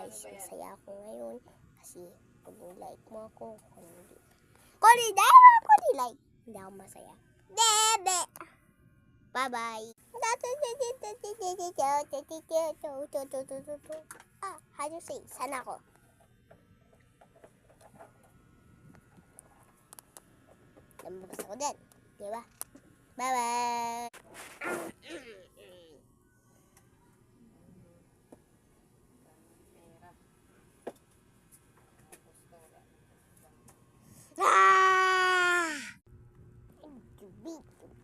guys, masaya ako ngayon kasi pag like mo ako, kung like, hindi ako masaya. Bebe! Bye-bye! How do you say? Sana ako. Namabas ako din. Diba? Bye-bye!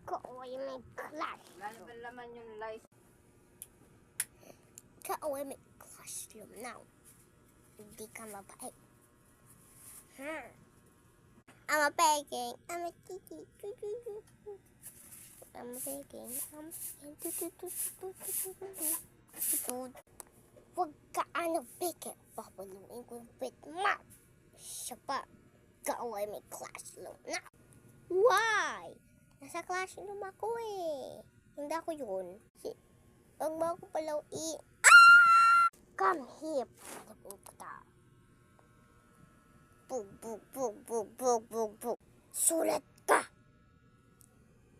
Kaaway may clash. Laman yung lice. Kaaway may classroom now. Hindi ka mabait. I'm a peking. I'm a kiki. I'm a peking. Huwag ka peking. Papaluin ko with mouth. Siya pa. Kaaway may classroom now. Why? Nasa classroom ako eh. Hindi ako yun. Huwag mo ako palaw Come here. Bug, bug, bug, bug, bug, bug, bug. Sulat ka!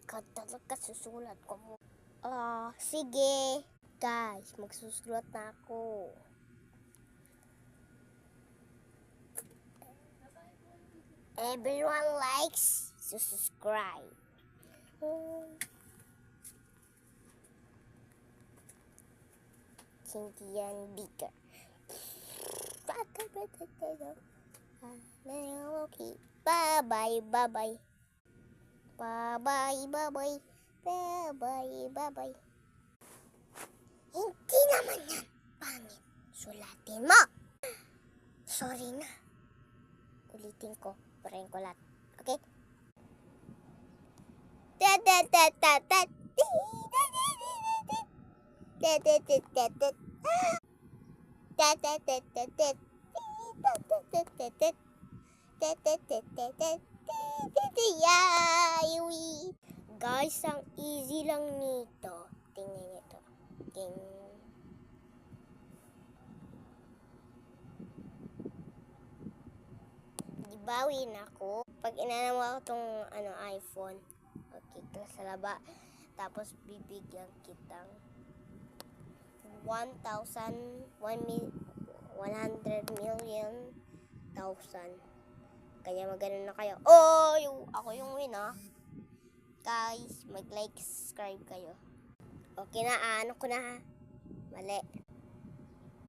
Talaga susulat ko mo. Sige. Guys, magsusulat na ako. Everyone likes to subscribe. Cynthia Beaker. Okay. Bye-bye, bye-bye. Bye-bye, bye-bye. Bye-bye, bye-bye. Hindi naman yan pangit. Sulatin mo. Sorry na. Ulitin ko. Purahin ko lahat. Okay? Guys, ang easy lang nito. Tingnan nito. Bawin ako. Pag inanam ako itong iPhone, okay, sa laba. Tapos bibigyan kitang 100,000,000. Kaya magano na kayo. Ako yung win Guys, mag-like, subscribe kayo. Okay na, ano ko na ha. Mali.